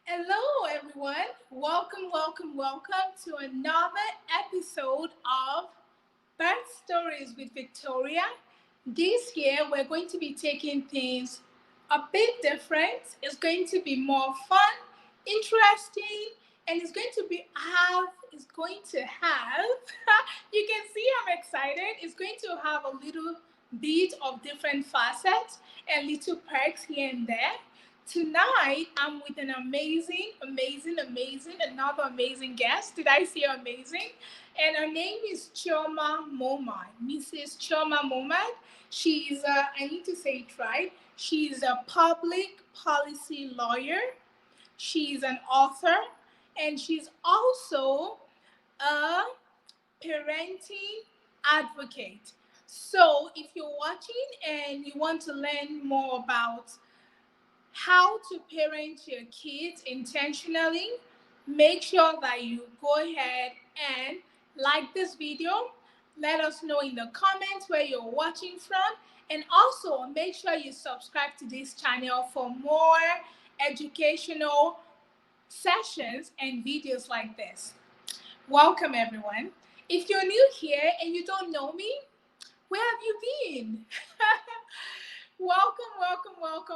Hello, everyone. Welcome to another episode of Birth Stories with Victoria. This year, we're going to be taking things a bit different. It's going to be more fun, interesting, and it's going to have, you can see I'm excited. It's going to have a little bit of different facets and little perks here and there. Tonight, I'm with an another amazing guest. Did I say amazing? And her name is Momah, Mrs. Choma Momad. I need to say it right, she's a public policy lawyer, she's an author, and she's also a parenting advocate. So if you're watching and you want to learn more about how to parent your kids intentionally, make sure that you go ahead and like this video. Let us know in the comments where you're watching from. And also make sure you subscribe to this channel for more educational sessions and videos like this. Welcome, everyone. If you're new here and you don't know me, where have you been? Welcome.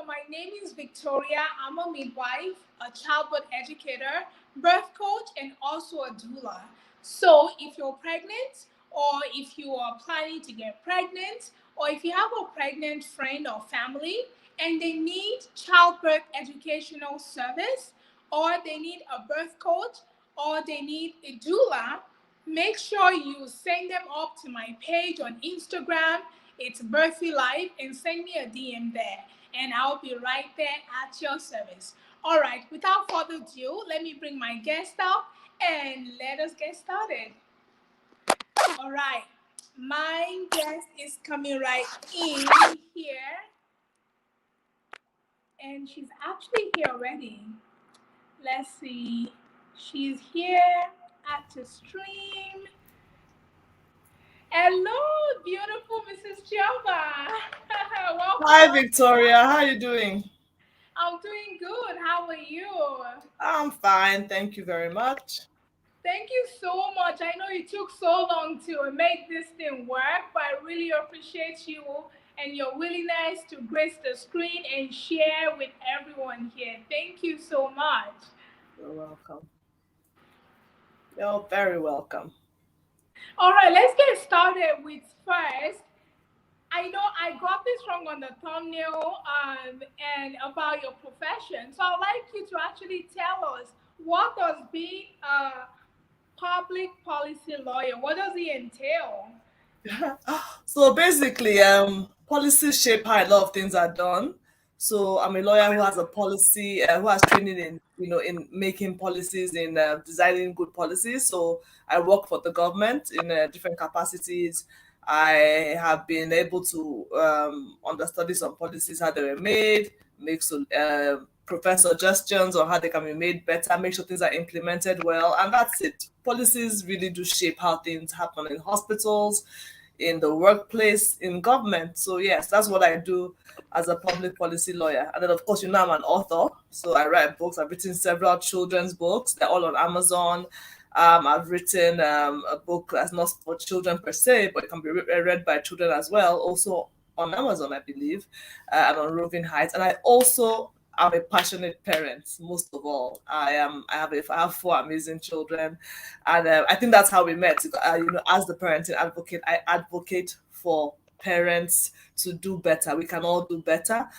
My name is Victoria. I'm a midwife, a childbirth educator, birth coach, and also a doula. So, if you're pregnant, or if you are planning to get pregnant, or if you have a pregnant friend or family and they need childbirth educational service, or they need a birth coach, or they need a doula, make sure you send them up to my page on Instagram. It's Birthy Life, and send me a DM there, and I'll be right there at your service. All right, without further ado, let me bring my guest up and let us get started. All right, my guest is coming right in here, and she's actually here already. Let's see. She's here at the stream. Hello, beautiful Mrs. Chioma. Hi Welcome. Victoria, how are you doing? I'm doing good. How are you? I'm fine, thank you very much. Thank you so much. I know it took so long to make this thing work, but I really appreciate you and your willingness to grace the screen and share with everyone here. Thank you so much. You're welcome. You're very welcome. All right, let's get started with first. I know I got this wrong on the thumbnail and about your profession. So I'd like you to actually tell us, what does being a public policy lawyer, what does it entail? So basically, policies shape how a lot of things are done. So I'm a lawyer who has a policy, who has training in, in making policies, in designing good policies. So I work for the government in different capacities. I have been able to understudy some policies, how they were made, make so profess suggestions on how they can be made better, make sure things are implemented well, and that's it. Policies really do shape how things happen in hospitals, in the workplace, in government. So yes, that's what I do as a public policy lawyer. And then of course, I'm an author, so I write books. I've written several children's books. They're all on Amazon. I've written a book that's not for children per se, but it can be read by children as well. Also on Amazon, I believe, and on Roving Heights. And I also am a passionate parent. Most of all, I have four amazing children, and I think that's how we met. As the parenting advocate, I advocate for parents to do better. We can all do better.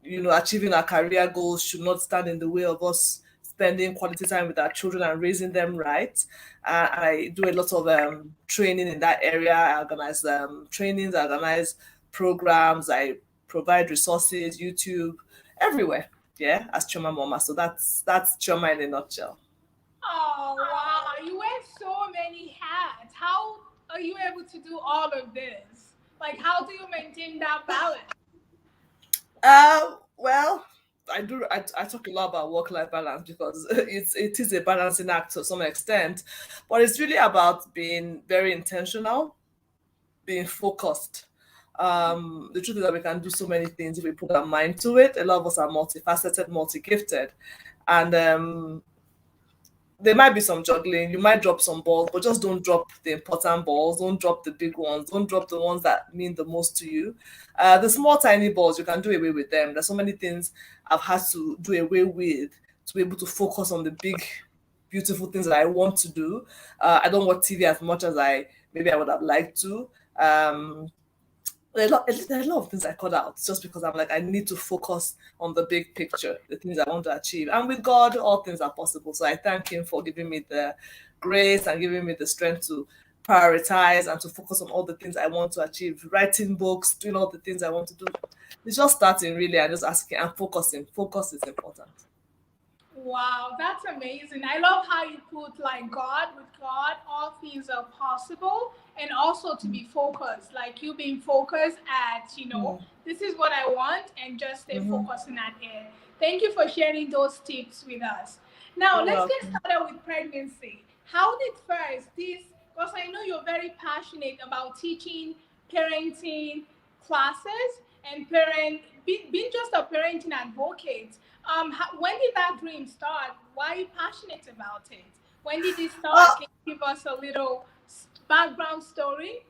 Achieving our career goals should not stand in the way of us spending quality time with our children and raising them right. I do a lot of training in that area. I organize trainings, I organize programs, I provide resources, YouTube, everywhere. Yeah, as Choma Mama. So that's Choma in a nutshell. Oh, wow. You wear so many hats. How are you able to do all of this? Like, how do you maintain that balance? Well, I do. I talk a lot about work-life balance because it is a balancing act to some extent, but it's really about being very intentional, being focused, The truth is that we can do so many things if we put our mind to it. A lot of us are multifaceted, multi-gifted, and there might be some juggling. You might drop some balls, but just don't drop the important balls. Don't drop the big ones. Don't drop the ones that mean the most to you. The small, tiny balls, you can do away with them. There's so many things I've had to do away with to be able to focus on the big, beautiful things that I want to do. I don't watch TV as much as maybe I would have liked to. There are a lot of things I cut out just because I'm like, I need to focus on the big picture, the things I want to achieve. And with God, all things are possible. So I thank Him for giving me the grace and giving me the strength to prioritize and to focus on all the things I want to achieve. Writing books, doing all the things I want to do. It's just starting really and just asking and focusing. Focus is important. Wow, that's amazing. I love how you put like God, with God, all things are possible, and also to be focused, like you being focused at, Mm. this is what I want, and just stay Mm-hmm. focusing at it. Thank you for sharing those tips with us. Now, You're let's get welcome. started with pregnancy. How did first this, because I know you're very passionate about teaching parenting classes and being just a parenting advocate. When did that dream start? Why are you passionate about it? When did it start? Uh, Can you give us a little background story?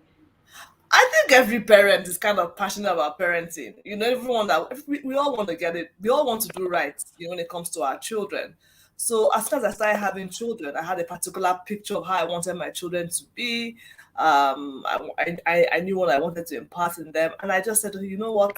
I think every parent is kind of passionate about parenting. Everyone we all want to get it. We all want to do right. When it comes to our children. So as soon as I started having children, I had a particular picture of how I wanted my children to be. I knew what I wanted to impart in them, and I just said, you know what,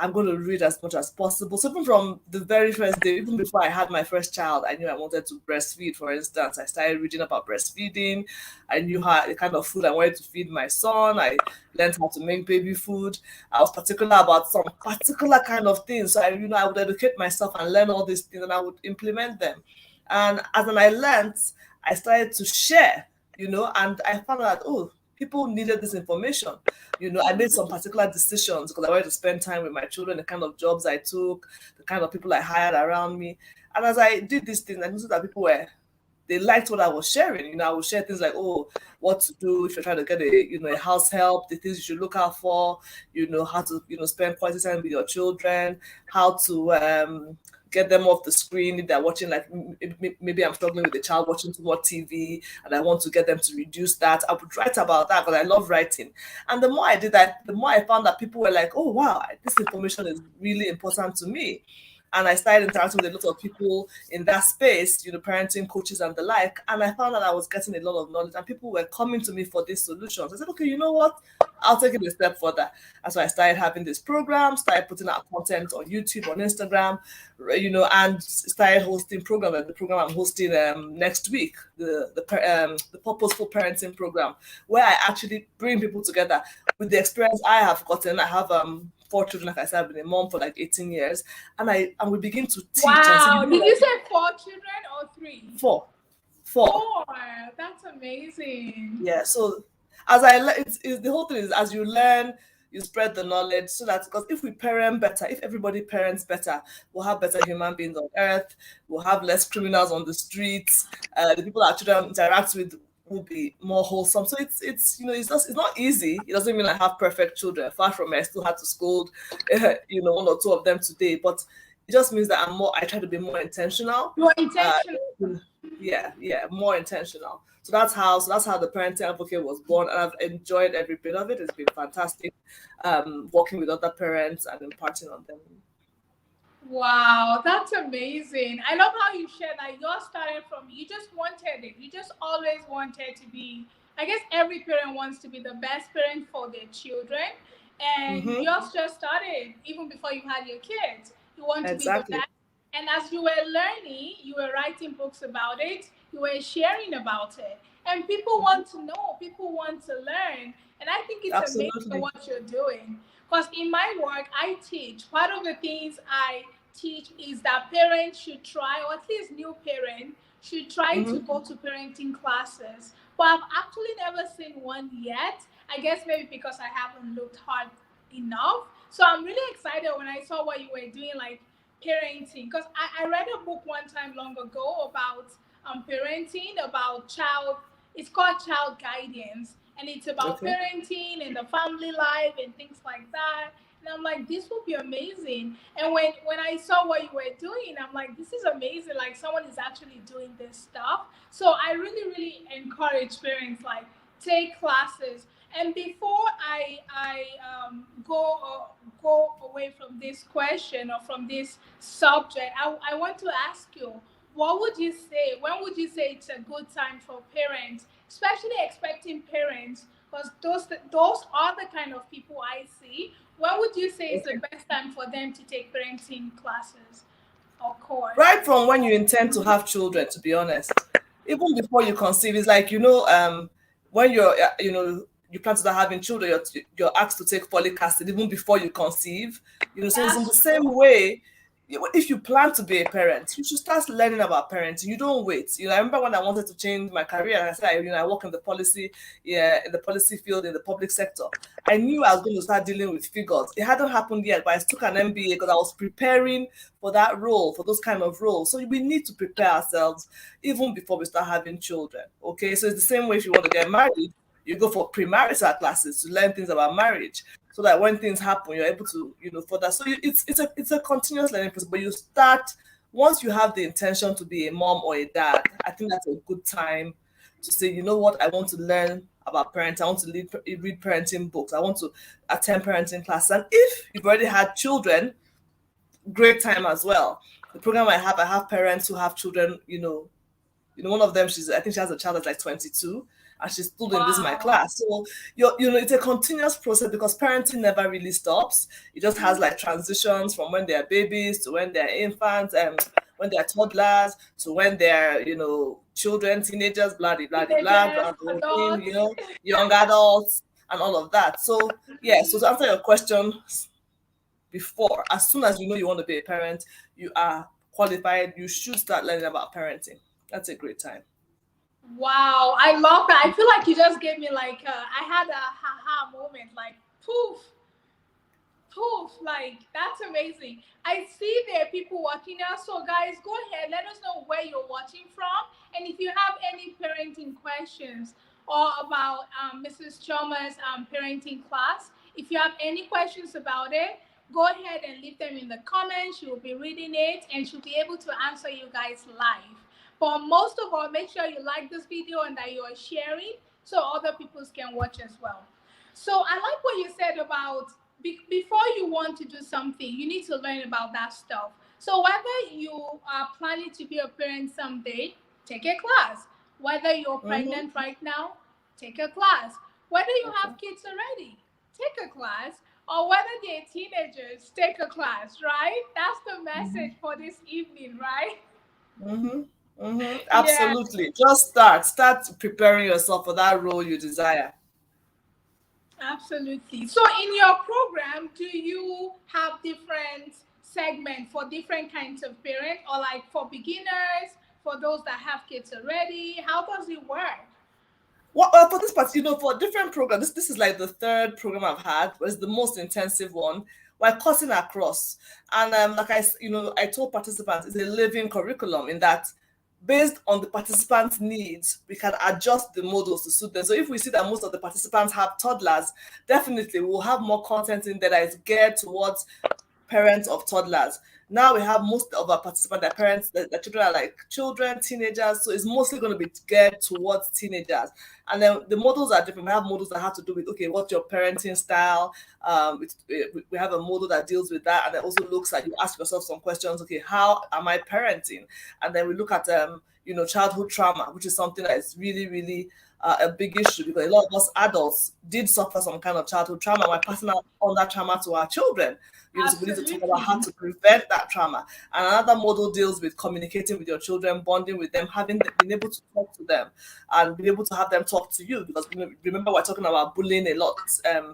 I'm going to read as much as possible. So even from the very first day, even before I had my first child, I knew I wanted to breastfeed. For instance, I started reading about breastfeeding. I knew how the kind of food I wanted to feed my son. I learned how to make baby food. I was particular about some particular kind of things. So I would educate myself and learn all these things, and I would implement them. And as when I learned, I started to share. And I found out, oh, people needed this information. I made some particular decisions because I wanted to spend time with my children, the kind of jobs I took, the kind of people I hired around me. And as I did these things, I noticed that they liked what I was sharing. I would share things like, oh, what to do if you're trying to get a house help, the things you should look out for, how to, spend quality time with your children, how to get them off the screen if they're watching, like maybe I'm struggling with a child watching too much TV and I want to get them to reduce that. I would write about that because I love writing. And the more I did that, the more I found that people were like, oh wow, this information is really important to me. And I started interacting with a lot of people in that space, parenting coaches and the like. And I found that I was getting a lot of knowledge and people were coming to me for these solutions. I said, okay, you know what? I'll take it a step further. And so I started having this program, started putting out content on YouTube, on Instagram, and started hosting programs. Like the program I'm hosting next week, the Purposeful Parenting Program, where I actually bring people together with the experience I have gotten. I have 4 children, like I said, I've been a mom for like 18 years, and we begin to teach and say, Wow. Did you say four children or three? four, four. Four. That's amazing. Yeah. So as I learn, the whole thing is as you learn, you spread the knowledge so that because if we parent better, if everybody parents better, we'll have better human beings on earth. We'll have less criminals on the streets. The people our children interact with will be more wholesome. So it's not easy. It doesn't mean I have perfect children. Far from it, I still had to scold, one or two of them today. But it just means that I try to be more intentional. You're Uh, intentional. yeah, more intentional. So that's how the parenting advocate was born, and I've enjoyed every bit of it. It's been fantastic, working with other parents and imparting on them. Wow, that's amazing. I love how you shared that yours started from you just wanted it. You just always wanted to be, I guess every parent wants to be the best parent for their children. And Mm-hmm. yours just started even before you had your kids. You want to be the Exactly. best. And as you were learning, you were writing books about it, you were sharing about it. And people Mhm. want to know, people want to learn. And I think it's amazing Absolutely. what you're doing. Because in my work, I teach. Part of the things I teach is that parents should try, or at least new parents should try to Mm-hmm. go to parenting classes. But I've actually never seen one yet. I guess maybe because I haven't looked hard enough. So I'm really excited when I saw what you were doing, like parenting. Because I read a book one time long ago about parenting, about child, it's called child guidance. and it's about Okay. parenting and the family life and things like that. And I'm like, this would be amazing. And when I saw what you were doing, I'm like, this is amazing. Like someone is actually doing this stuff. So I really, really encourage parents like take classes. And before go away from this question or from this subject, I want to ask you, what would you say? When would you say it's a good time for parents, especially expecting parents, because those are the kind of people I see. When would you say is the Okay. best time for them to take parenting classes or course? Right from when you intend to have children, to be honest, even before you conceive, it's like, when you plan to start having children, you're asked to take folic acid even before you conceive. So it's in the That's same true. way. If you plan to be a parent, you should start learning about parenting. You don't wait. I remember when I wanted to change my career, and I said, I work in the policy, yeah, in the policy field in the public sector. I knew I was going to start dealing with figures. It hadn't happened yet, but I took an MBA because I was preparing for that role, for those kind of roles. So we need to prepare ourselves even before we start having children. Okay, so it's the same way if you want to get married, you go for premarital classes to learn things about marriage, so that when things happen, you're able to, further. So it's a continuous learning process. But you start once you have the intention to be a mom or a dad. I think that's a good time to say, you know what, I want to learn about parenting. I want to read parenting books. I want to attend parenting classes. And if you've already had children, great time as well. The program I have parents who have children. One of them, I think she has a child that's like 22, and she's still in this my Wow. class. So it's a continuous process because parenting never really stops. It just has like transitions from when they're babies to when they're infants, and when they're toddlers to when they're children, teenagers, blah blah blah blah, Teenagers, blah, the whole thing, adults. young adults and all of that. So yeah, so to answer your question, before, as soon as you know you want to be a parent, you are qualified, you should start learning about parenting. That's a great time. Wow, I love that. I feel like you just gave me like I had a haha moment, like poof, poof, like that's amazing. I see there are people watching now. So guys, go ahead, let us know where you're watching from. And if you have any parenting questions or about Mrs. Choma's parenting class, if you have any questions about it, go ahead and leave them in the comments. She will be reading it and she'll be able to answer you guys live. But most of all, make sure you like this video and that you are sharing so other people can watch as well. So I like what you said about before you want to do something, you need to learn about that stuff. So whether you are planning to be a parent someday, take a class. Whether you're Mm-hmm. pregnant right now, take a class. Whether you Okay. have kids already, take a class. Or whether they're teenagers, take a class, right? That's the Mm-hmm. message for this evening, right? Mm-hmm. Mm-hmm. Yeah. Absolutely. Just start preparing yourself for that role you desire. Absolutely. So, in your program, do you have different segments for different kinds of parents, or like for beginners, for those that have kids already? How does it work? Well, for this part, for different programs, this is like the third program I've had, but it's the most intensive one. We're cutting across, and like I told participants, it's a living curriculum in that, based on the participants' needs, we can adjust the models to suit them. So if we see that most of the participants have toddlers, definitely we'll have more content in there that is geared towards parents of toddlers. Now we have most of our participants, their parents, their children are like children, teenagers. So it's mostly going to be geared towards teenagers. And then the models are different. We have models that have to do with, okay, what's your parenting style? We have a model that deals with that. And it also looks at, you ask yourself some questions, okay, how am I parenting? And then we look at, childhood trauma, which is something that is really, really a big issue, because a lot of us adults did suffer some kind of childhood trauma. We're passing on that trauma to our children. So we need to talk about how Absolutely. to prevent that trauma. And another model deals with communicating with your children, bonding with them, being able to talk to them, and being able to have them talk to you. Because remember, we're talking about bullying a lot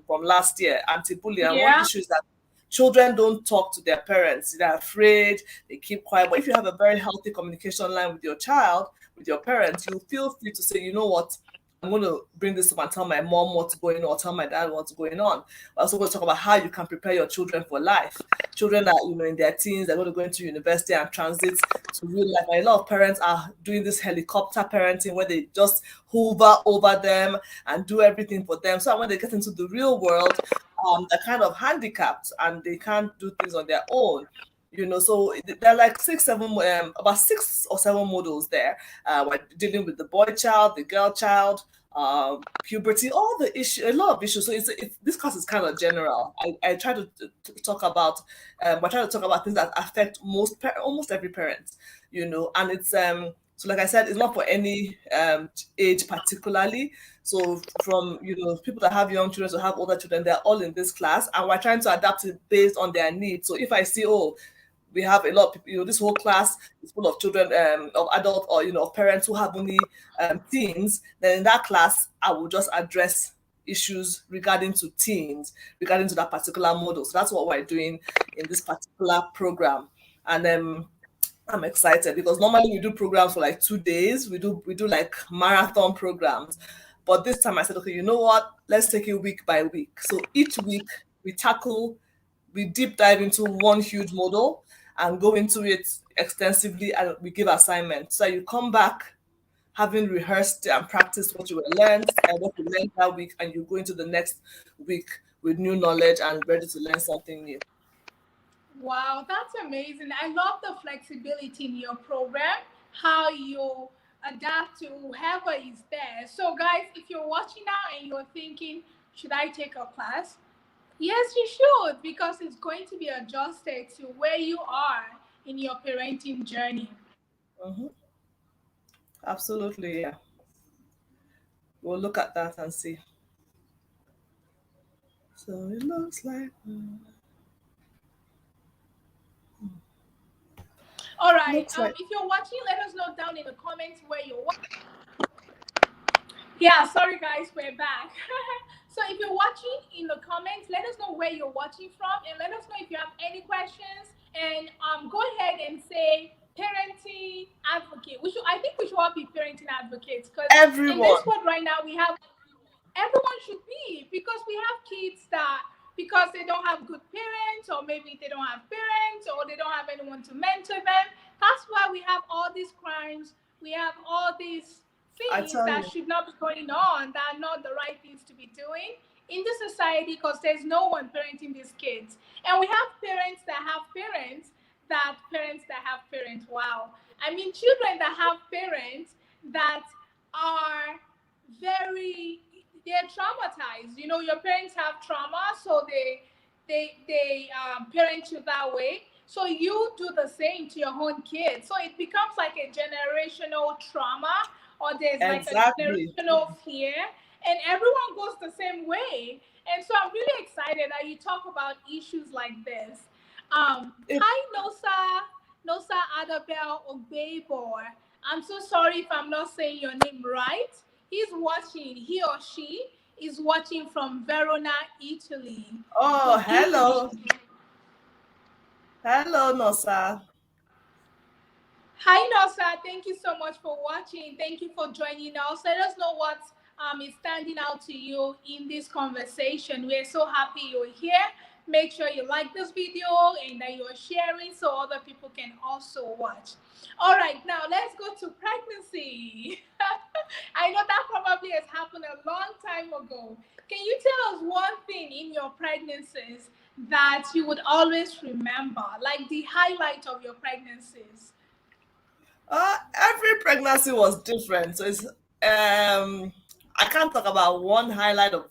from last year, anti-bullying. And one Yeah, issue is that children don't talk to their parents. They're afraid, they keep quiet. But if you have a very healthy communication line with your child, with your parents, you feel free to say, you know what, I'm going to bring this up and tell my mom what's going on, or tell my dad what's going on. We're also going to talk about how you can prepare your children for life. Children that, in their teens, they're going to go into university and transit to real life. And a lot of parents are doing this helicopter parenting where they just hover over them and do everything for them. So when they get into the real world, they're kind of handicapped and they can't do things on their own. So there are like about 6 or 7 models there. We're dealing with the boy child, the girl child, puberty, all the issue, a lot of issues. So this class is kind of general. I try to talk about, we're trying to talk about things that affect almost every parent, and it's so like I said, it's not for any age particularly. So from people that have young children to have older children, they're all in this class, and we're trying to adapt it based on their needs. So if I see, oh, we have a lot of people, this whole class is full of children, of adults, or of parents who have only teens, then in that class I will just address issues regarding to teens, regarding to that particular model. So that's what we're doing in this particular program. And I'm excited because normally we do programs for like 2 days. We do like marathon programs. But this time I said, okay, you know what? Let's take it week by week. So each week we deep dive into one huge model and go into it extensively, and we give assignments. So you come back having rehearsed and practiced what you were learned and what you learned that week, and you go into the next week with new knowledge and ready to learn something new. Wow, that's amazing. I love the flexibility in your program, how you adapt to whoever is there. So, guys, if you're watching now and you're thinking, should I take a class? Yes, you should, because it's going to be adjusted to where you are in your parenting journey. Hmm. Absolutely, yeah. We'll look at that and see. So it looks like All right. looks like If you're watching, let us know down in the comments where you're watching. Yeah, sorry guys, we're back. So if you're watching in the comments, let us know where you're watching from, and let us know if you have any questions. And go ahead and say parenting advocate. I think we should all be parenting advocates, because in this everyone. world right now we have, everyone should be, because we have kids that, because they don't have good parents, or maybe they don't have parents, or they don't have anyone to mentor them. That's why we have all these crimes, we have all these I things tell that you, should not be going on, that are not the right things to be doing in the society, because there's no one parenting these kids. And we have parents that have parents that have parents. Wow. I mean, children that have parents that are very, they're traumatized. Your parents have trauma, so they parent you that way. So you do the same to your own kids. So it becomes like a generational trauma, or there's like a exactly. generational fear, and everyone goes the same way. And so I'm really excited that you talk about issues like this. It, Hi, Nosa Adabel Ogbebor. I'm so sorry if I'm not saying your name right. He or she is watching from Verona, Italy. oh, From Italy. hello. Hello, Nosa. Hi, Nosa. Thank you so much for watching. Thank you for joining us. Let us know what is standing out to you in this conversation. We're so happy you're here. Make sure you like this video and that you're sharing so other people can also watch. All right, now let's go to pregnancy. I know that probably has happened a long time ago. Can you tell us one thing in your pregnancies that you would always remember, like the highlight of your pregnancies? Every pregnancy was different. So I can't talk about one highlight of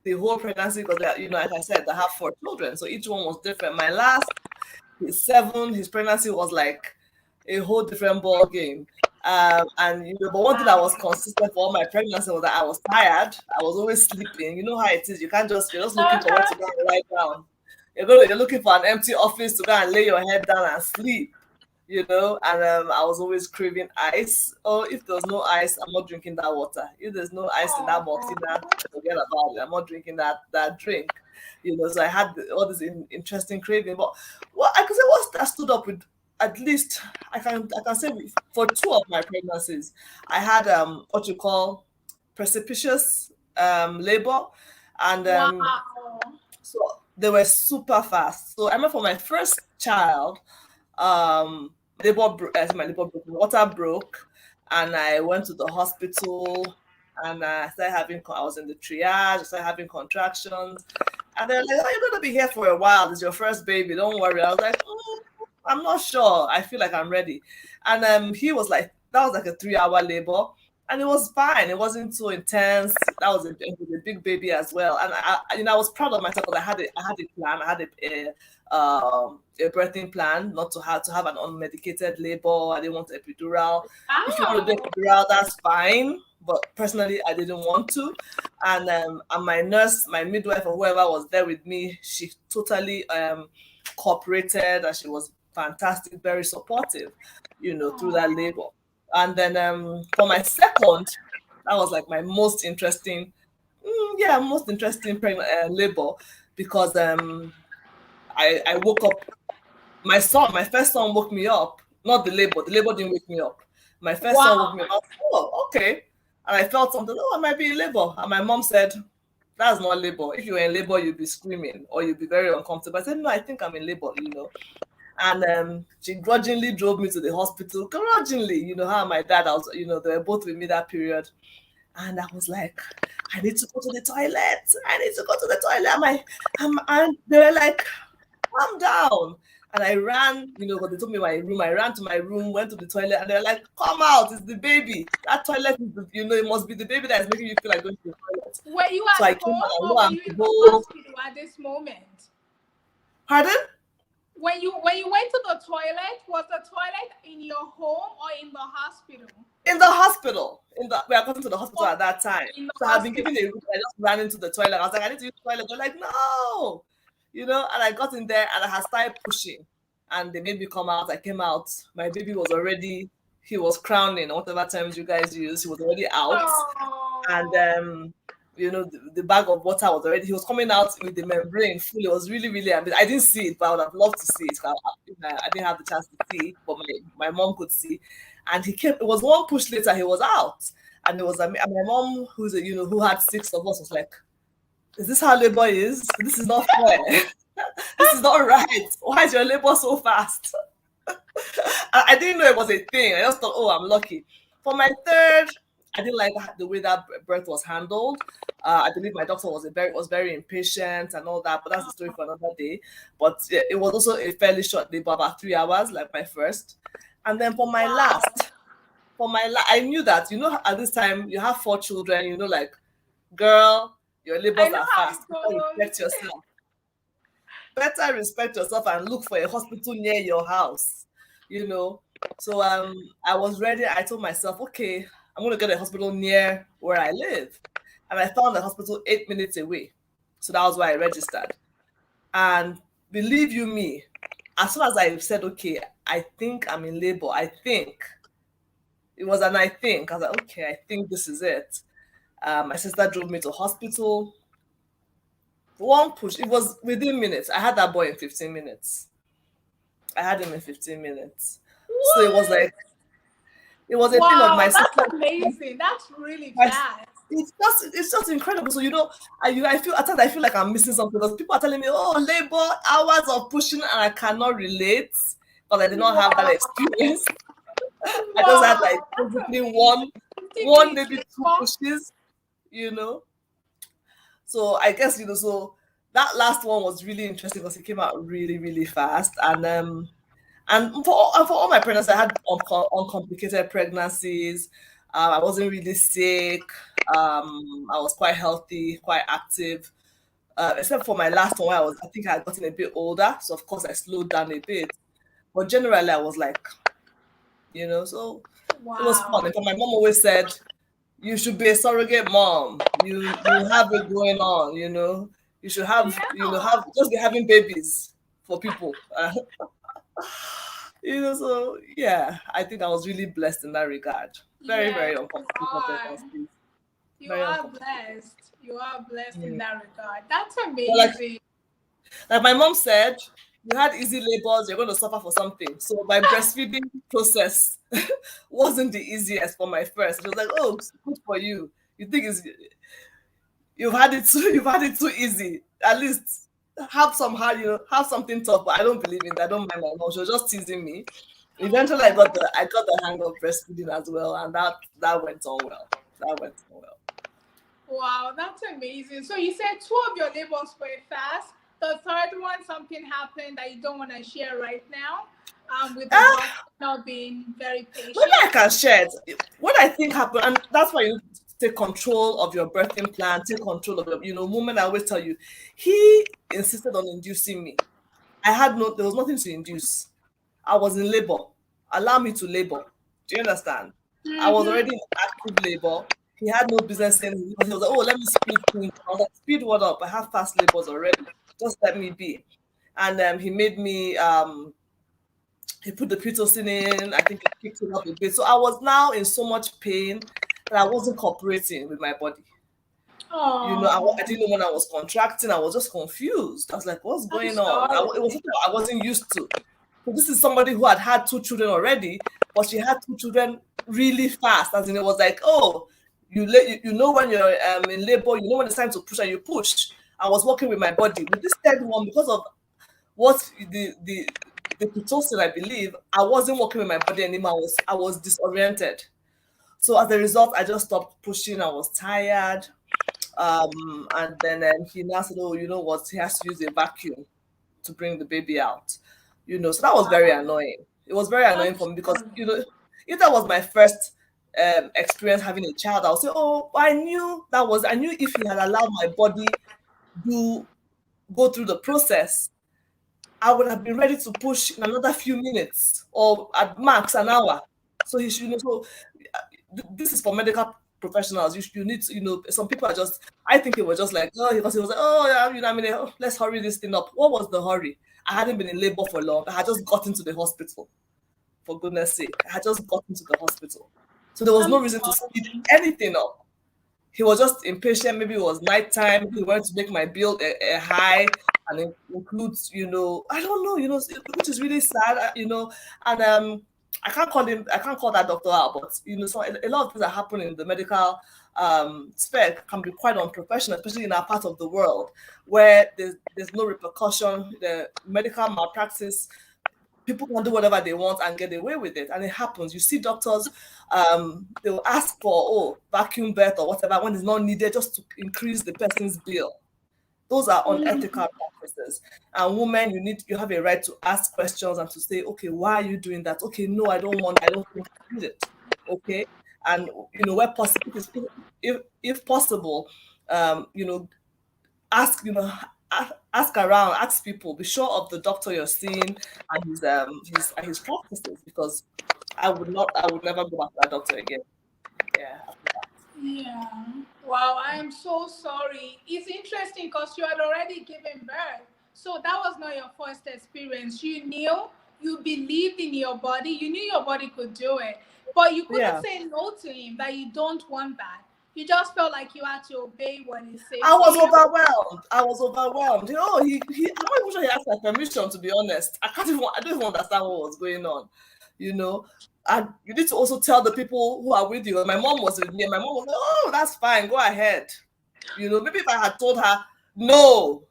the whole pregnancy because like I said, I have 4 children, so each one was different. My last, he's 7. His pregnancy was like a whole different ball game. And but one thing that was Wow. consistent for all my pregnancy was that I was tired. I was always sleeping. You know how it is. You're just looking for where to Uh-huh. go and lie down. You're looking for an empty office to go and lay your head down and sleep. And I was always craving ice. Oh, if there's no ice, I'm not drinking that water. If there's no ice in that Oh. Maltina, forget about it. I'm not drinking that drink. So I had all this interesting craving. But what I could say, what that stood up with, at least I can say for 2 of my pregnancies, I had what you call precipitous labor, and Wow. so they were super fast. So I remember for my first child, my labor broke, water broke, and I went to the hospital, and I was in the triage, I started having contractions, and they're like, "Oh, you're gonna be here for a while. It's your first baby. Don't worry." I was like, "I'm not sure. I feel like I'm ready." And he was like, that was like a 3 hour labor, and it was fine. It wasn't so intense. That was it was a big baby as well, and I was proud of myself because I had a plan. I had a birthing plan, not to have an unmedicated labor. I didn't want epidural. If you want to do Wow. epidural, that's fine. But personally, I didn't want to. And my nurse, my midwife, or whoever was there with me, she totally cooperated, and she was fantastic, very supportive, through that Aw. labor. And then for my second, that was like my most interesting, most interesting labor, because I woke up. My first son woke me up. Not the labor. The labor didn't wake me up. My first son woke Wow. me up. I was like, oh, okay. And I felt something. Oh, I might be in labor. And my mom said, "That's not labor. If you were in labor, you'd be screaming or you'd be very uncomfortable." I said, "No, I think I'm in labor." And she grudgingly drove me to the hospital. Grudgingly, how my dad, they were both with me that period. And I was like, "I need to go to the toilet. I need to go to the toilet." And they were like, "Calm down." And I ran, because they told me my room. I ran to my room, went to the toilet, and they're like, "Come out, it's the baby. That toilet is, it must be the baby that is making you feel like going to the toilet." Were you So at I came home out, and or lo were and you in the behold, hospital at this moment? pardon? When you went to the toilet, was the toilet in your home or in the hospital? In the hospital. We are going to the hospital Oh, at that time. in the So I had been given hospital. a route. I just ran into the toilet. I was like, "I need to use the toilet." They're like, "No." And I got in there and I had started pushing. And they made me come out. I came out. My baby was already, he was crowning, or whatever terms you guys use. He was already out. And Oh, the bag of water was already, he was coming out with the membrane full. It was really, really amazing. I didn't see it, but I would have loved to see it. I didn't have the chance to see, but my mom could see. And he came, it was one push later, he was out. And it was, and my mom, who had six of us, was like, "Is this how labor is? This is not fair. This is not right. Why is your labor so fast?" I didn't know it was a thing. I just thought, "Oh, I'm lucky." For my third, I didn't like the way that birth was handled. I believe my doctor was very impatient and all that, but that's a story for another day. But it was also a fairly short labor, about 3 hours, like my first. And then wow. I knew that at this time you have four children. Like, girl, your I labors know are how fast. it goes. Better respect yourself and look for a hospital near your house, you know. So I was ready. I told myself, okay, I'm gonna get a hospital near where I live. And I found a hospital 8 minutes away. So that was why I registered. And believe you me, as soon as I said, okay, I think I'm in labor, it was an I think. I was like, okay, I think this is it. My sister drove me to hospital. One push, it was within minutes. I had that boy in 15 minutes. I had him in 15 minutes. So What? it was a thing of my Wow, sister. that's amazing. That's really my- fast. it's just incredible. So I feel at times I feel like I'm missing something because people are telling me, "Oh, labor hours of pushing," and I cannot relate because I did not have that Wow. experience. I just had like Wow, that's basically amazing. 15 one minutes maybe two labor. pushes, you know. So I guess so that last one was really interesting because it came out really really fast, and for all my pregnancies, I had uncomplicated pregnancies. I wasn't really sick. I was quite healthy, quite active. Except for my last one, where I think I had gotten a bit older, so of course I slowed down a bit. But generally, I was like, so it was fun. Wow. And my mom always said, "You should be a surrogate mom. You have it going on. You should have Yeah. just be having babies for people." So yeah, I think I was really blessed in that regard. Very, very Yes, you uncomplicated are. pregnancy. You Very are uncomplicated. blessed. You are blessed in Mm. that regard. That's But like amazing. like my mom said, you had easy labors, you're going to suffer for something. So my breastfeeding process wasn't the easiest for my first. It was like, "Oh, good for you. You think it's you've had it too easy. At least have some hard, have something tough. But I don't believe in that. I don't mind my mom. She was just teasing me. Eventually, I got the hang of breastfeeding as well, and that went on well. That went on well. Wow, that's amazing. So you said two of your labels were fast. The third one, something happened that you don't want to share right now, with the doctor not being very Maybe I patient. can share it. What I think happened, and that's why you need to take control of your birthing plan, take control of your, woman. I always tell you, he insisted on inducing me. There was nothing to induce. I was in labor. Allow me to labor. Do you understand? I was Mm-hmm. already in active labor. He had no business saying, he was like, oh, let me speed things. I was like, speed what up? I have fast labors already. Just let me be. And he made me he put the pitocin in. I think he picked it up a bit. So I was now in so much pain that I wasn't cooperating with my body. Oh, I didn't know when I was contracting. I was just confused. I was like, what's I'm going on? It was sorry. something I wasn't used to. So this is somebody who had had two children already, but she had two children really fast. As in, it was like, oh, you know when you're in labor, you know when it's time to push and you push. I was working with my body. With this third one, because of what the pitocin, I believe, I wasn't working with my body anymore. I was disoriented. So as a result, I just stopped pushing. I was tired. And then he now said, "Oh, you know what? He has to use a vacuum to bring the baby out." So that was very Wow, annoying. It was very I'm annoying for me because sorry. if that was my first experience having a child, I would say, "Oh, I knew that was. I knew if he had allowed my body to go through the process, I would have been ready to push in another few minutes or at max an hour." So he should, so this is for medical professionals. You need to, some people are just, I think it was just like, oh, because he was like, oh, yeah, I mean, oh, let's hurry this thing up. What was the hurry? I hadn't been in labor for long. I had just got into the hospital, for goodness sake. I had just got into the hospital. So there was no I'm reason to speed sorry. anything up. He was just impatient. Maybe it was nighttime. He wanted to make my bill a high, and it includes, I don't know, which is really sad, and I can't call that doctor out, but so a lot of things that happen in the medical spec can be quite unprofessional, especially in our part of the world where there's no repercussion, the medical malpractice, people can do whatever they want and get away with it, and it happens. You see doctors, they will ask for vacuum birth or whatever when it's not needed, just to increase the person's bill. Those are unethical practices. And women, you have a right to ask questions and to say, okay, why are you doing that? Okay, no, I don't think I need it. Okay. And where possible, if possible, you know ask ask around, ask people, be sure of the doctor you're seeing and his practices, because I would never go back to that doctor again. Yeah, after that. Yeah. Wow, I am so sorry. It's interesting because you had already given birth. So that was not your first experience. You knew, you believed in your body, you knew your body could do it. But you couldn't Yeah, say no to him that you don't want that. You just felt like you had to obey what he I said to was you. overwhelmed. I was overwhelmed. I'm not even sure he asked my permission, to be honest. I don't even understand what was going on, you know. And you need to also tell the people who are with you. And my mom was with me, and my mom was like, "Oh, that's fine, go ahead." Maybe if I had told her no,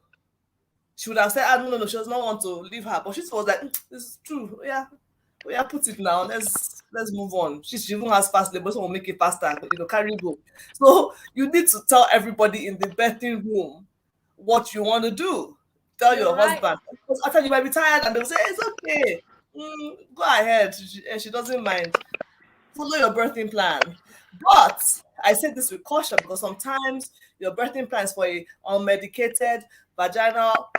she would have said, "Ah, no, no, no, she does not want to leave her." But she was like, "This is true. Yeah, oh, yeah, put it now. Let's move on." She even has fast labor, so we'll make it faster. Carry go. So you need to tell everybody in the birthing room what you want to do. Tell You're your right. husband. Because after you might be tired, and they'll say, "It's okay. Go ahead." She doesn't mind. Follow your birthing plan. But I say this with caution, because sometimes your birthing plan is for a unmedicated vaginal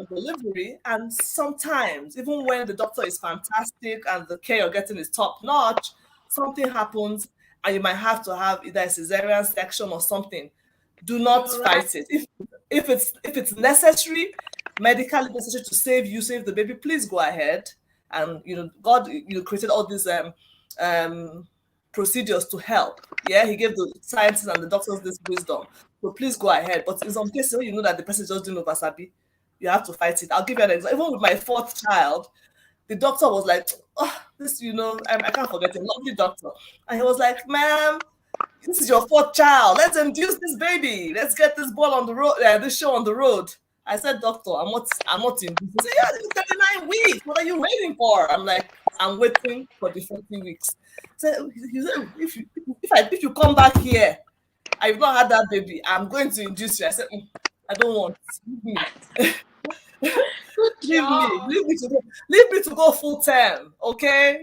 delivery, and sometimes, even when the doctor is fantastic and the care you're getting is top notch, something happens and you might have to have either a cesarean section or something. Do not You're right. fight it. If it's necessary, medically necessary, to save the baby, please go ahead. And God, created all these um procedures to help. Yeah, he gave the scientists and the doctors this wisdom. So please go ahead. But in some cases, when you know that the person is just doing over sabi, you have to fight it. I'll give you an example. Even with my fourth child, the doctor was like, "Oh, this, I can't forget him, lovely doctor." And he was like, "Ma'am, This is your fourth child. Let's induce this baby. Let's get this ball on the road. This show on the road. I said, doctor, I'm not inducing. He said, yeah, it's 39 weeks. What are you waiting for? I'm like, I'm waiting for the 40 weeks. So he said, if you come back here, I've not had that baby. I'm going to induce you. I said, I don't want. Leave me. Good Leave me. job. Leave me to go full term. Okay,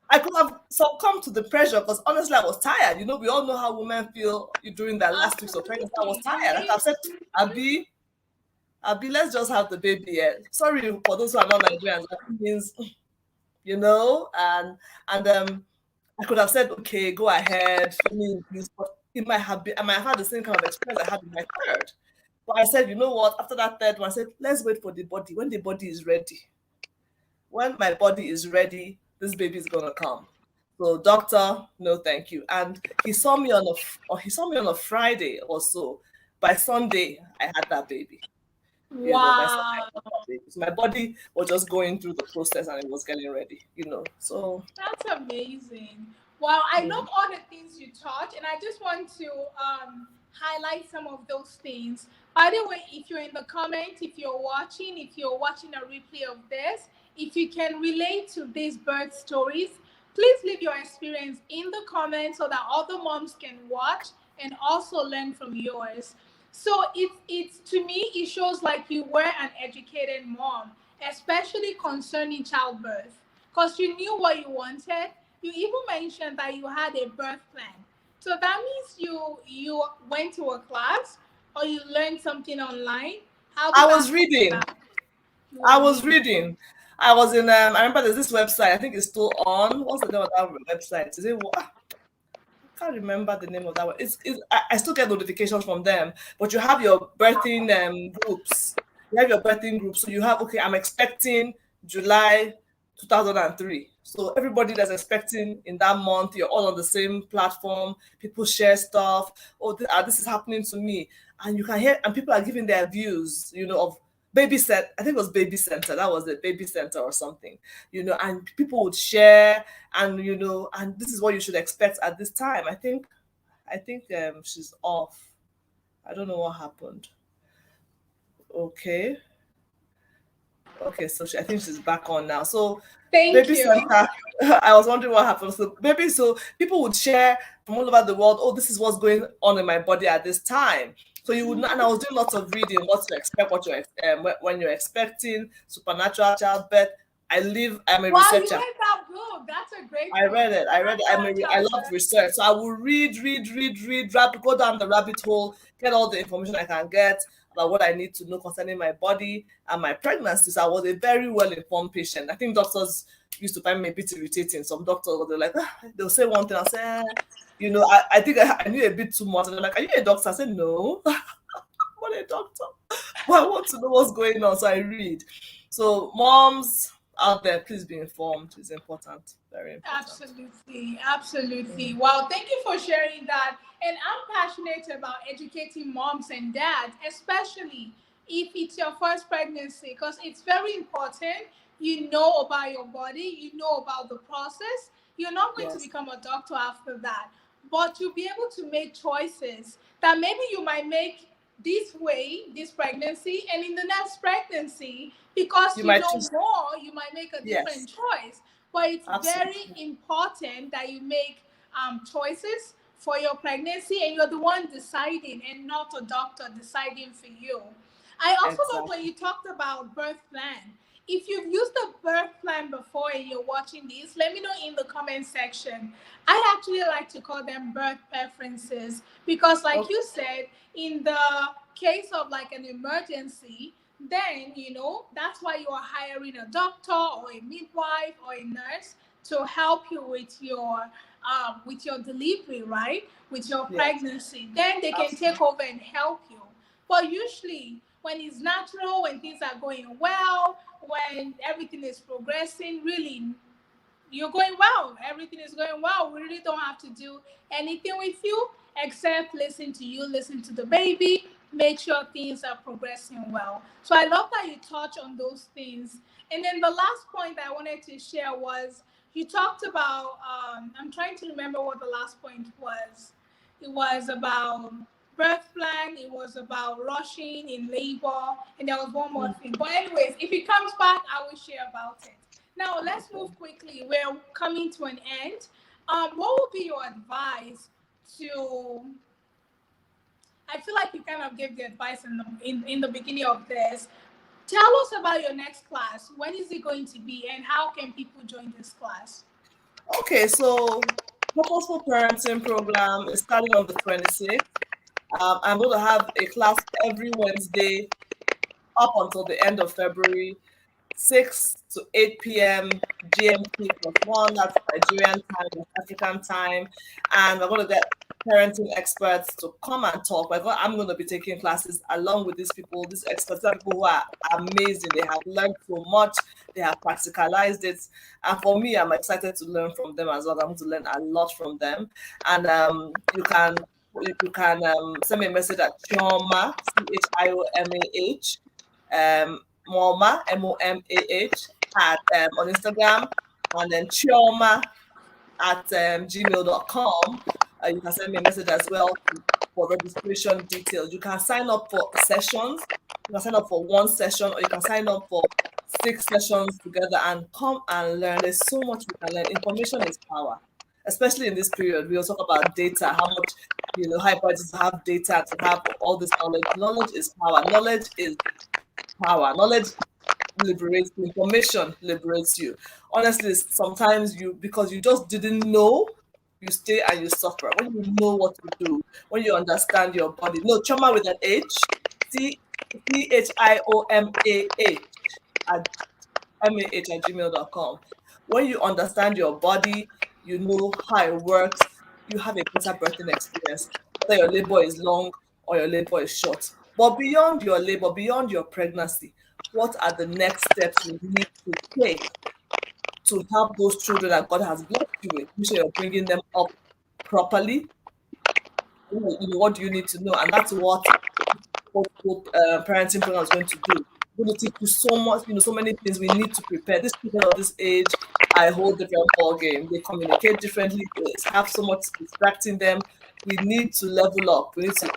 I could have succumbed to the pressure because honestly, I was tired. We all know how women feel during their last weeks of pregnancy. I was Absolutely. You tired. I need. said, Abi, let's just have the baby here. Sorry for those who are not Nigerians. That means, and I could have said, okay, go ahead, let me use, but I might have had the same kind of experience I had with my third. But I said, you know what? After that third one, I said, let's wait for the body. When the body is ready, when my body is ready, this baby is gonna come. So, doctor, no, thank you. And he saw me on a Friday or so. By Sunday, I had that baby. By Sunday, I Wow. had that baby. So my body was just going through the process and it was getting ready. So That's amazing. Wow, I yeah. love all the things you taught, and I just want to highlight some of those things. By the way, if you're in the comments, if you're watching a replay of this, if you can relate to these birth stories, please leave your experience in the comments so that other moms can watch and also learn from yours. So it's to me it shows like you were an educated mom, especially concerning childbirth, because you knew what you wanted. You even mentioned that you had a birth plan. So that means you went to a class or you learned something online. How I did that was come reading. about? You I were was reading. reading. I was in I remember there's this website, I think it's still on. What's the name of that website? Is it I can't remember the name of that one. I still get notifications from them, but you have your birthing groups. You have your birthing group. So you have, okay, I'm expecting July 2003. So everybody that's expecting in that month, you're all on the same platform. People share stuff. Oh, this is happening to me. And you can hear, and people are giving their views, of baby set. I think it was baby center. That was the baby center or something, and people would share and this is what you should expect at this time. I think she's off. I don't know what happened. Okay. Okay, so I think she's back on now. So Thank baby you. center, I was wondering what happened. So people would share from all over the world, oh, this is what's going on in my body at this time. So you would not, and I was doing lots of reading, what to expect, when you're expecting supernatural childbirth. I'm a Wow, you researcher. read that book. That's a great I book. read it. I read it. Supernatural I love childbirth. research. So I will read, go down the rabbit hole, get all the information I can get about what I need to know concerning my body and my pregnancy. So I was a very well informed patient. I think doctors used to find me a bit irritating. Some doctors, they're like, they'll say one thing, I'll say, I think I knew a bit too much. And they're like, are you a doctor? I said, no, I'm not a doctor. But I want to know what's going on. So I read. So moms out there, please be informed. It's important. Very important. Absolutely, absolutely. Mm. Wow, thank you for sharing that. And I'm passionate about educating moms and dads, especially if it's your first pregnancy, because it's very important. You know about your body, you know about the process. You're not going to Yes, become a doctor after that, but you'll be able to make choices that maybe you might make this way, this pregnancy, and in the next pregnancy, because you you might know choose. more, you might make a Yes, different choice. But it's very absolutely. important that you make choices for your pregnancy and you're the one deciding and not a doctor deciding for you. I also love when Exactly. you talked about birth plan. If you've used a birth plan before and you're watching this, let me know in the comment section. I actually like to call them birth preferences because, like Okay. you said, in the case of like an emergency, then that's why you are hiring a doctor or a midwife or a nurse to help you with your delivery, right, with your Yes, pregnancy. Then they can take absolutely. over and help you. But usually when it's natural, when things are going well, when everything is progressing, really you're going well. Everything is going well. We really don't have to do anything with you except listen to you, listen to the baby, make sure things are progressing well. So I love that you touch on those things. And then the last point that I wanted to share was you talked about, I'm trying to remember what the last point was. It was about birth plan, it was about rushing in labor, and there was one more thing. But, anyways, if it comes back, I will share about it. Now, let's move quickly. We're coming to an end. What would be your advice to, I feel like you kind of gave the advice in the beginning of this. Tell us about your next class. When is it going to be, and how can people join this class? Okay, so Purposeful Parenting Program is starting on the 26th. I'm going to have a class every Wednesday up until the end of February, 6 to 8 p.m. GMT plus one. That's Nigerian time, West African time. And we're going to get parenting experts to come and talk. I'm going to be taking classes along with these people, these experts, these are people who are amazing. They have learned so much, they have practicalized it. And for me, I'm excited to learn from them as well. I'm going to learn a lot from them. And you can send me a message at Chioma, Chiomah, Momah, Momah, at on Instagram, and then Chioma at gmail.com. You can send me a message as well for registration details. You can sign up for sessions. You can sign up for one session, or you can sign up for 6 sessions together and come and learn. There's so much we can learn. Information is power, especially in this period. We'll talk about data, how much how important it is to have data, to have all this knowledge. Knowledge is power. Knowledge is power. Knowledge liberates you. Information liberates you. Honestly, sometimes because you just didn't know, you stay and you suffer. When you know what to do, when you understand your body. No, trauma with an H, Chiomah at mah@gmail.com. When you understand your body, you know how it works, you have a better birthing experience, whether your labor is long or your labor is short. But beyond your labor, beyond your pregnancy, what are the next steps you need to take to help those children that God has blessed you with? Make sure you're bringing them up properly. What do you need to know? And that's what parenting program is going to do. It's going to teach you so much, so many things we need to prepare. These children of this age are a whole different ball game. They communicate differently. They have so much distracting them. We need to level up. We need to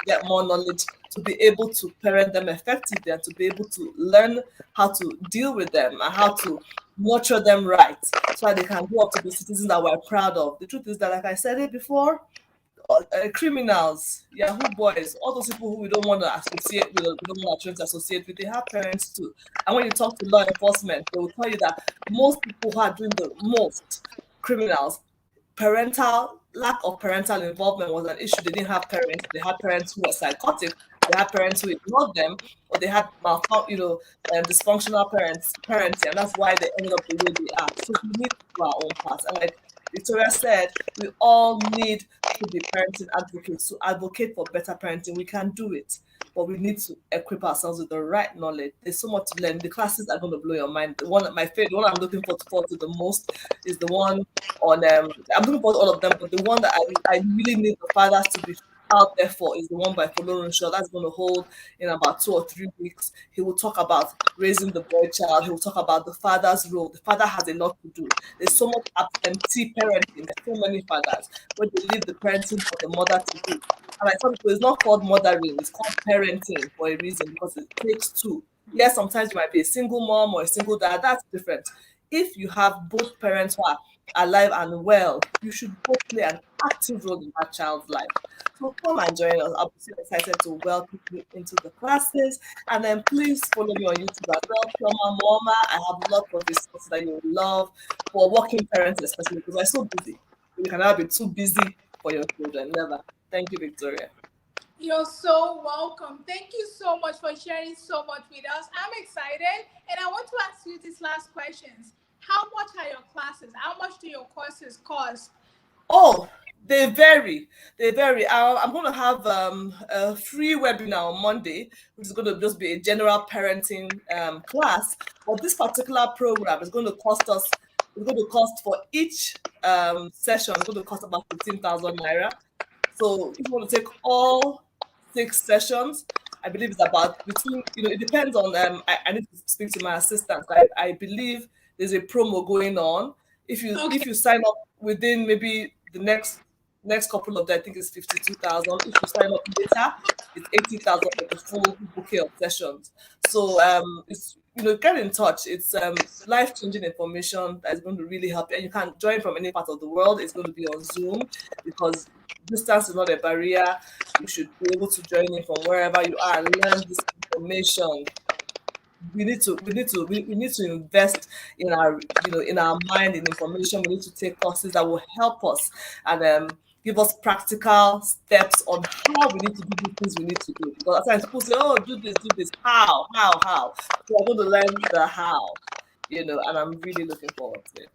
get more knowledge to be able to parent them effectively and to be able to learn how to deal with them and how to nurture them right so that they can grow up to be citizens that we're proud of. The truth is that, like I said it before, criminals, Yahoo boys, all those people who we don't want to associate with, we don't want our children to associate with, they have parents too. And when you talk to law enforcement, they will tell you that most people who are doing the most criminals, lack of parental involvement was an issue. They didn't have parents. They had parents who were psychotic. They had parents who ignored them, or they had dysfunctional parenting, and that's why they ended up the way they are. So we need to do our own part. And like Victoria said, we all need to be parenting advocates, to advocate for better parenting. We can do it, but we need to equip ourselves with the right knowledge. There's so much to learn. The classes are going to blow your mind. My favorite, the one I'm looking forward to the most is the one on. I'm looking forward to all of them, but the one that I really need the fathers to be out there for is the one by Folorunshaw. Shaw. That's going to hold in about 2 or 3 weeks. He will talk about raising the boy child. He will talk about the father's role. The father has a lot to do. There's so much absentee parenting. There's so many fathers where they leave the parenting for the mother to do. And like some people, it's not called mothering, it's called parenting for a reason because it takes two. Yes, sometimes you might be a single mom or a single dad. That's different. If you have both parents who are alive and well, you should both play an active role in that child's life. So come and join us. I'll be so excited to welcome you into the classes. And then please follow me on YouTube as well, Chioma Momah. I have lots of resources that you will love for working parents, especially because we're so busy. You cannot be too busy for your children. Never. Thank you, Victoria. You're so welcome. Thank you so much for sharing so much with us. I'm excited, and I want to ask you these last questions. How much are your classes? How much do your courses cost? Oh, they vary. They vary. I'm going to have a free webinar on Monday, which is going to just be a general parenting class. But this particular program is going to cost us. It's going to cost for each session. It's going to cost about 15,000 naira. So if you want to take all 6 sessions, I believe it's about between. It depends on. I need to speak to my assistant. I believe there's a promo going on. Okay. If you sign up within maybe the next couple of days, I think it's 52,000. If you sign up later, it's 80,000 for the full bouquet of sessions. So it's, get in touch. It's life changing information that is going to really help you. And you can join from any part of the world. It's going to be on Zoom because distance is not a barrier. You should be able to join in from wherever you are and learn this information. We need to invest in our, in our mind, in information. We need to take courses that will help us and give us practical steps on how we need to do the things we need to do. Because at times people say, oh, do this, how. So I'm going to learn the how, and I'm really looking forward to it.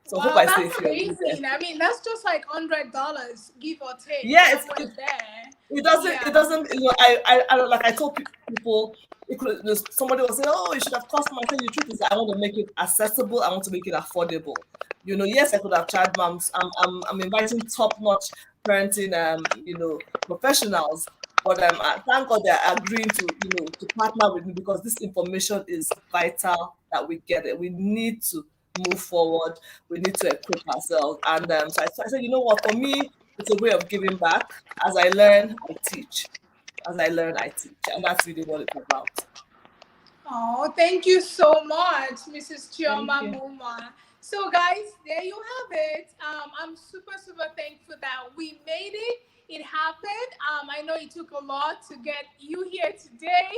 So hope Wow, I stay that's here with you there. amazing. I mean, that's just like $100, give or take, Yeah, somewhere there. it Yeah. doesn't, I don't, like I told people, somebody was saying, oh, it should have cost more. I said, the truth is, I want to make it accessible. I want to make it affordable. Yes, I could have charged moms. I'm inviting top-notch parenting, professionals. But thank God they're agreeing to partner with me because this information is vital that we get it. We need to move forward. We need to equip ourselves. And so I said, you know what? For me, it's a way of giving back. As I learn, I teach. As I learn, I teach. And that's really what it's about. Oh, thank you so much, Mrs. Thank Chioma you. Moma. So, guys, there you have it. I'm super, super thankful that we made it. It happened. I know it took a lot to get you here today,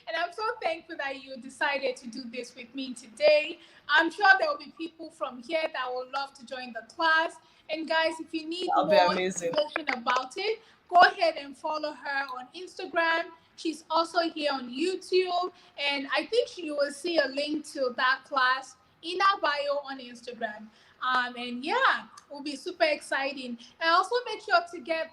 and I'm so thankful that you decided to do this with me today. I'm sure there will be people from here that would love to join the class. And guys, if you need That'll be more amazing. information about it, go ahead and follow her on Instagram. She's also here on YouTube, and I think you will see a link to that class in our bio on Instagram. And yeah, it will be super exciting. And also make sure to get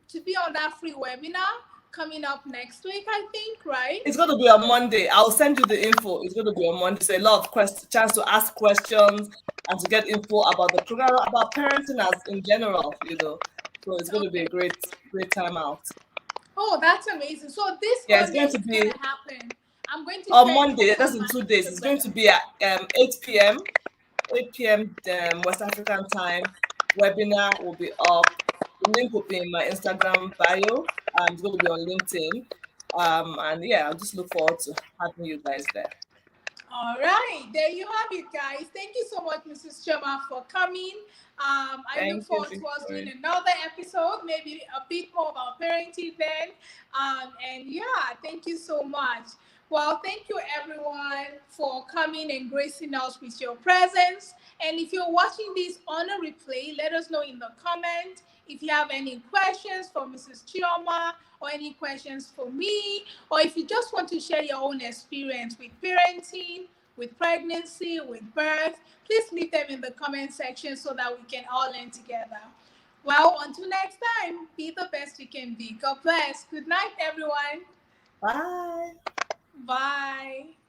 to be on that free webinar coming up next week, I think, right? It's going to be on Monday. I'll send you the info. It's going to be on Monday. So a lot of chance to ask questions and to get info about the program, about parenting as in general. So it's going to be a Okay. great time out. Oh, that's amazing. So this Yeah, it's Monday going to is going be to happen. I'm going to on share it Monday. also That's on in my 2 days. It's going to Instagram. be at 8 p.m. 8 p.m. West African time. Webinar will be up. The link will be in my Instagram bio. It's going to be on LinkedIn. And yeah, I'll just look forward to having you guys there. All right, there you have it, guys. Thank you so much, Mrs. Chema, for coming. I look Thank you, forward to us doing Victoria. another episode, maybe a bit more about parenting then. And yeah, thank you so much. Well, thank you everyone for coming and gracing us with your presence. And if you're watching this on a replay, let us know in the comment if you have any questions for Mrs. Chioma or any questions for me, or if you just want to share your own experience with parenting, with pregnancy, with birth, please leave them in the comment section so that we can all learn together. Well, until next time, be the best you can be. God bless. Good night, everyone. Bye. Bye.